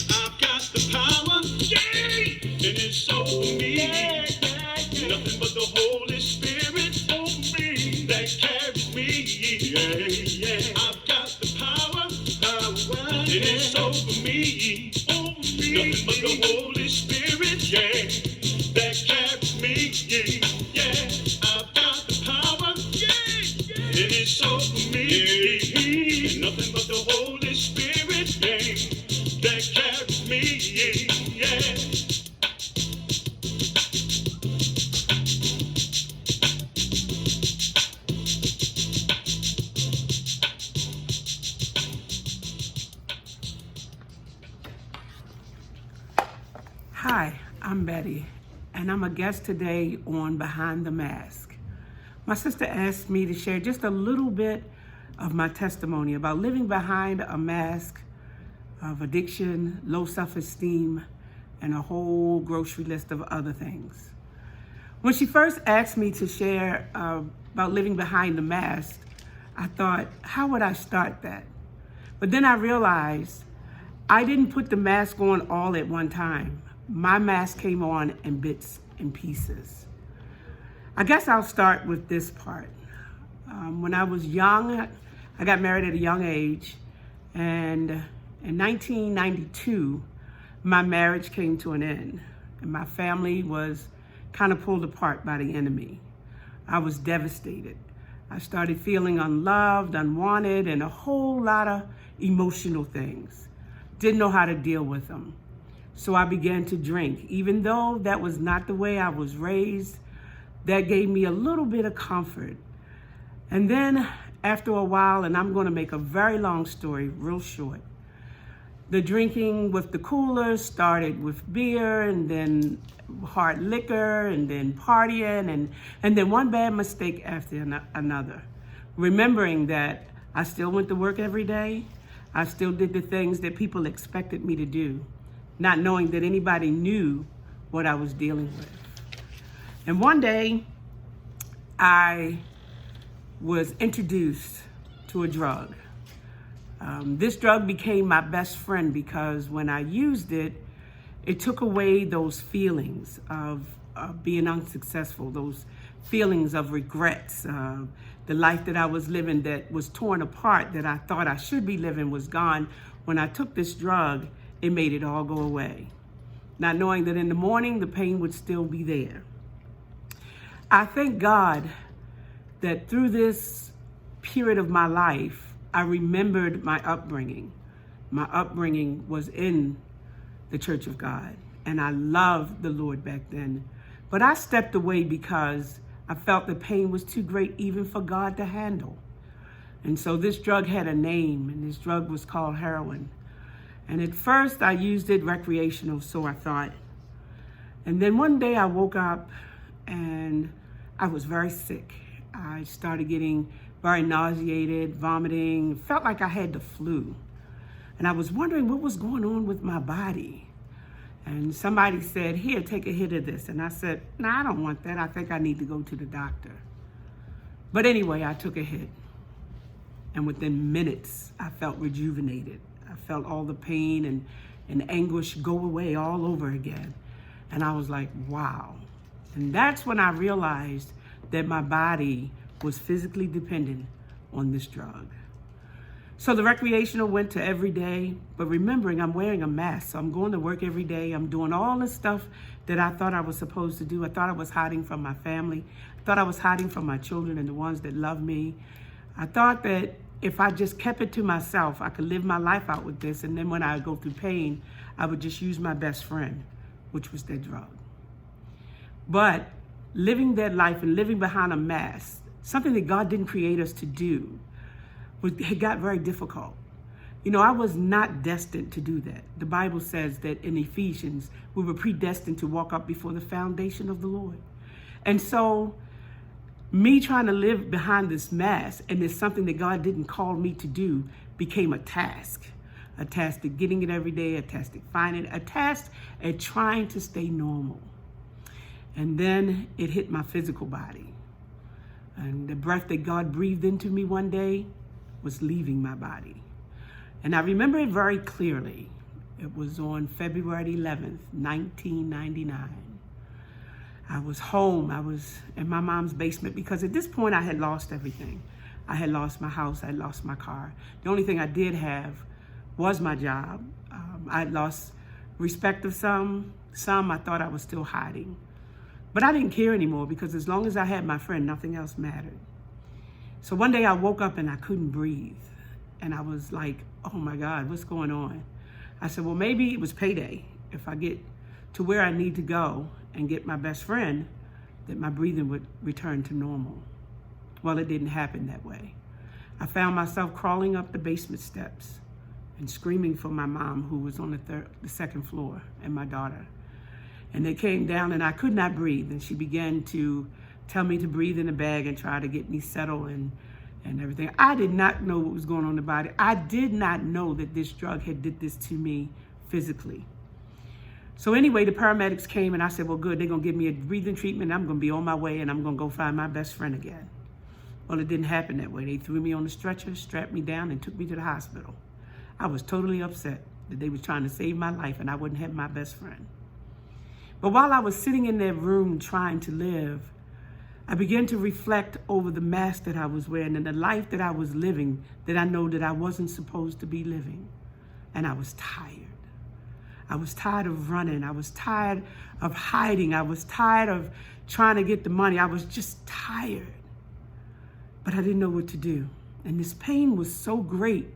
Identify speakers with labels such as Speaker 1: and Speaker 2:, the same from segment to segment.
Speaker 1: I've got the power, yeah, and it's over me. Nothing but the Holy Spirit over me that carries me. I've got the power, and it's over me. Nothing but the Holy Spirit, yeah, that carries me. I've got the power, and it's over me. Nothing but the Holy Spirit, that carries me.
Speaker 2: Hi, I'm Betty, and I'm a guest today on Behind the Mask. My sister asked me to share just a little bit of my testimony about living behind a mask of addiction, low self-esteem, and a whole grocery list of other things. When she first asked me to share about living behind the mask, I thought, how would I start that? But then I realized I didn't put the mask on all at one time. My mask came on in bits and pieces. I guess I'll start with this part. When I was young, I got married at a young age, and in 1992, my marriage came to an end, and my family was kind of pulled apart by the enemy. I was devastated. I started feeling unloved, unwanted, and a whole lot of emotional things. Didn't know how to deal with them. So I began to drink. Even though that was not the way I was raised, that gave me a little bit of comfort. And then after a while, and I'm going to make a very long story real short, the drinking with the coolers started with beer, and then hard liquor, and then partying, and then one bad mistake after another. Remembering that I still went to work every day, I still did the things that people expected me to do, not knowing that anybody knew what I was dealing with. And one day, I was introduced to a drug. This drug became my best friend because when I used it, it took away those feelings of being unsuccessful, those feelings of regrets. The life that I was living that was torn apart, that I thought I should be living, was gone. When I took this drug, it made it all go away. Not knowing that in the morning, the pain would still be there. I thank God that through this period of my life, I remembered my upbringing. My upbringing was in the Church of God, and I loved the Lord back then. But I stepped away because I felt the pain was too great even for God to handle. And so this drug had a name, and this drug was called heroin. And at first I used it recreational, so I thought. And then one day I woke up and I was very sick. I started getting very nauseated, vomiting, felt like I had the flu. And I was wondering what was going on with my body. And somebody said, here, take a hit of this. And I said, no, I don't want that. I think I need to go to the doctor. But anyway, I took a hit. And within minutes, I felt rejuvenated. I felt all the pain and anguish go away all over again. And I was like, wow. And that's when I realized that my body was physically dependent on this drug. So the recreational went to every day, but remembering I'm wearing a mask, so I'm going to work every day. I'm doing all the stuff that I thought I was supposed to do. I thought I was hiding from my family. I thought I was hiding from my children and the ones that love me. I thought that if I just kept it to myself, I could live my life out with this. And then when I go through pain, I would just use my best friend, which was that drug. But living that life and living behind a mask, something that God didn't create us to do, it got very difficult. You know, I was not destined to do that. The Bible says that in Ephesians, we were predestined to walk up before the foundation of the Lord. And so me trying to live behind this mask, and it's something that God didn't call me to do, became a task at getting it every day, a task at finding it, a task at trying to stay normal. And then it hit my physical body. And the breath that God breathed into me one day, was leaving my body. And I remember it very clearly. It was on February 11th, 1999. I was home. I was in my mom's basement because at this point I had lost everything. I had lost my house. I had lost my car. The only thing I did have was my job. I had lost respect of some I thought I was still hiding. But I didn't care anymore because as long as I had my friend, nothing else mattered. So one day I woke up and I couldn't breathe. And I was like, oh my God, what's going on? I said, well, maybe it was payday. If I get to where I need to go and get my best friend, that my breathing would return to normal. Well, it didn't happen that way. I found myself crawling up the basement steps and screaming for my mom, who was on the second floor, and my daughter. And they came down and I could not breathe. And she began to tell me to breathe in a bag and try to get me settled and everything. I did not know what was going on in the body. I did not know that this drug had did this to me physically. So anyway, the paramedics came and I said, well, good, they're gonna give me a breathing treatment. I'm gonna be on my way and I'm gonna go find my best friend again. Well, it didn't happen that way. They threw me on the stretcher, strapped me down and took me to the hospital. I was totally upset that they were trying to save my life and I wouldn't have my best friend. But while I was sitting in that room trying to live, I began to reflect over the mask that I was wearing and the life that I was living that I know that I wasn't supposed to be living. And I was tired. I was tired of running. I was tired of hiding. I was tired of trying to get the money. I was just tired. But I didn't know what to do. And this pain was so great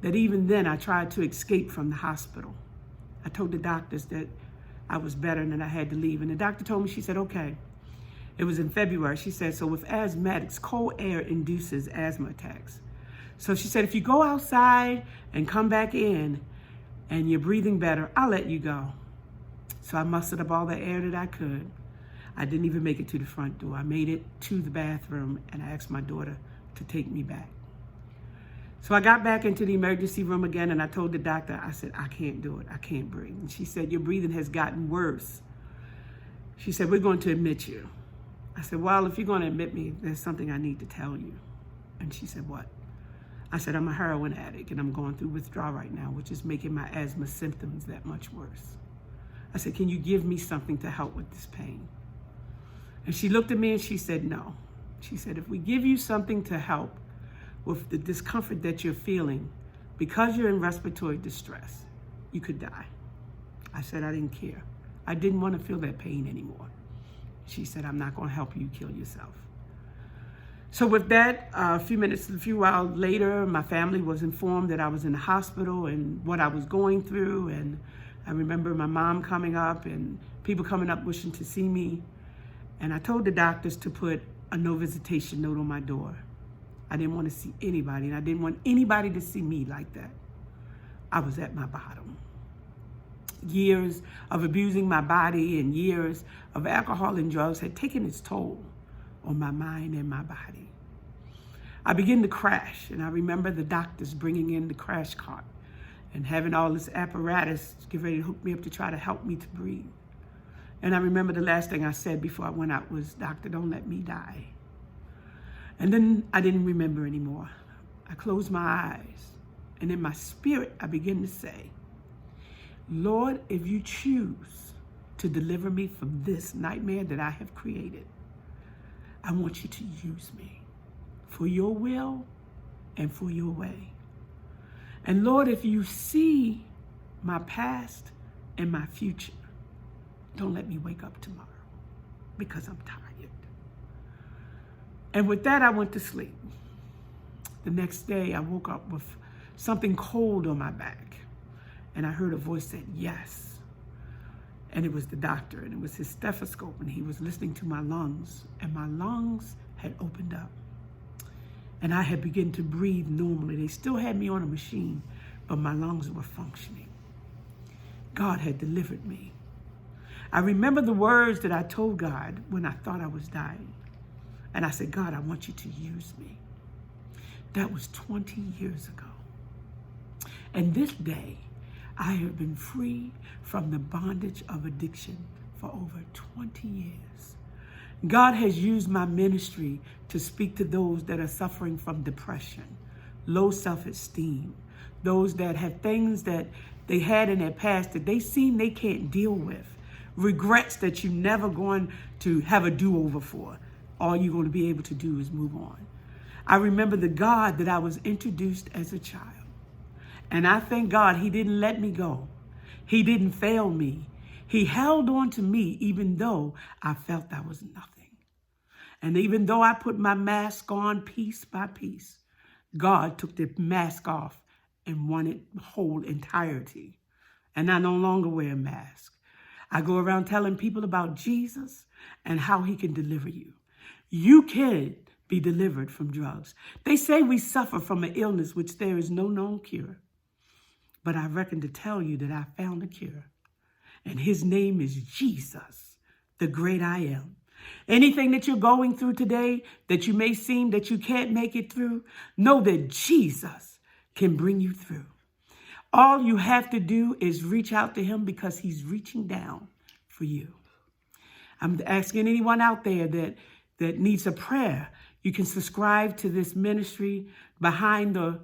Speaker 2: that even then I tried to escape from the hospital. I told the doctors that I was better and that I had to leave. And the doctor told me, she said, okay. It was in February. She said, so with asthmatics, cold air induces asthma attacks. So she said, if you go outside and come back in and you're breathing better, I'll let you go. So I mustered up all the air that I could. I didn't even make it to the front door. I made it to the bathroom and I asked my daughter to take me back. So I got back into the emergency room again and I told the doctor, I said, I can't do it. I can't breathe. And she said, your breathing has gotten worse. She said, we're going to admit you. I said, well, if you're going to admit me, there's something I need to tell you. And she said, what? I said, I'm a heroin addict and I'm going through withdrawal right now, which is making my asthma symptoms that much worse. I said, can you give me something to help with this pain? And she looked at me and she said, no. She said, if we give you something to help with the discomfort that you're feeling, because you're in respiratory distress, you could die. I said, I didn't care. I didn't want to feel that pain anymore. She said, I'm not going to help you kill yourself. So with that, a few hours later, my family was informed that I was in the hospital and what I was going through. And I remember my mom coming up and people coming up wishing to see me. And I told the doctors to put a no visitation note on my door. I didn't want to see anybody, and I didn't want anybody to see me like that. I was at my bottom. Years of abusing my body and years of alcohol and drugs had taken its toll on my mind and my body. I began to crash, and I remember the doctors bringing in the crash cart and having all this apparatus get ready to hook me up to try to help me to breathe. And I remember the last thing I said before I went out was, doctor, don't let me die. And then I didn't remember anymore. I closed my eyes, and in my spirit, I began to say, Lord, if you choose to deliver me from this nightmare that I have created, I want you to use me for your will and for your way. And Lord, if you see my past and my future, don't let me wake up tomorrow because I'm tired. And with that, I went to sleep. The next day, I woke up with something cold on my back. And I heard a voice said, yes. And it was the doctor, and it was his stethoscope, and he was listening to my lungs. And my lungs had opened up. And I had begun to breathe normally. They still had me on a machine, but my lungs were functioning. God had delivered me. I remember the words that I told God when I thought I was dying. And I said, God, I want you to use me. That was 20 years ago. And this day, I have been free from the bondage of addiction for over 20 years. God has used my ministry to speak to those that are suffering from depression, low self-esteem, those that have things that they had in their past that they seem they can't deal with, regrets that you're never going to have a do-over for. All you're going to be able to do is move on. I remember the God that I was introduced as a child. And I thank God he didn't let me go. He didn't fail me. He held on to me even though I felt I was nothing. And even though I put my mask on piece by piece, God took the mask off and wanted the whole entirety. And I no longer wear a mask. I go around telling people about Jesus and how he can deliver you. You can be delivered from drugs. They say we suffer from an illness which there is no known cure. But I reckon to tell you that I found a cure. And his name is Jesus, the great I am. Anything that you're going through today that you may seem that you can't make it through, know that Jesus can bring you through. All you have to do is reach out to him because he's reaching down for you. I'm asking anyone out there that needs a prayer. You can subscribe to this ministry, Behind the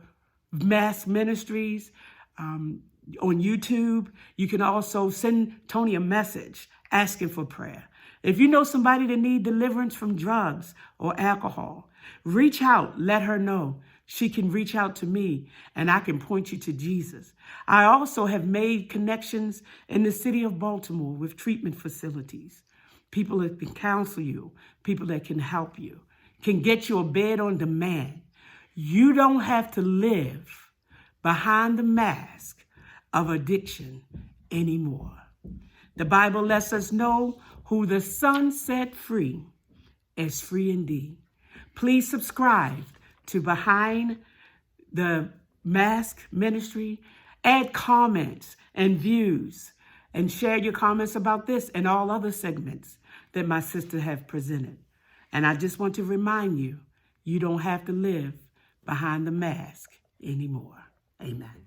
Speaker 2: Mask Ministries, on YouTube. You can also send Tony a message asking for prayer. If you know somebody that needs deliverance from drugs or alcohol, reach out, let her know. She can reach out to me and I can point you to Jesus. I also have made connections in the city of Baltimore with treatment facilities. People that can counsel you, people that can help you, can get you a bed on demand. You don't have to live behind the mask of addiction anymore. The Bible lets us know who the Son set free is free indeed. Please subscribe to Behind the Mask Ministry. Add comments and views and share your comments about this and all other segments that my sister have presented. And I just want to remind you, you don't have to live behind the mask anymore. Amen.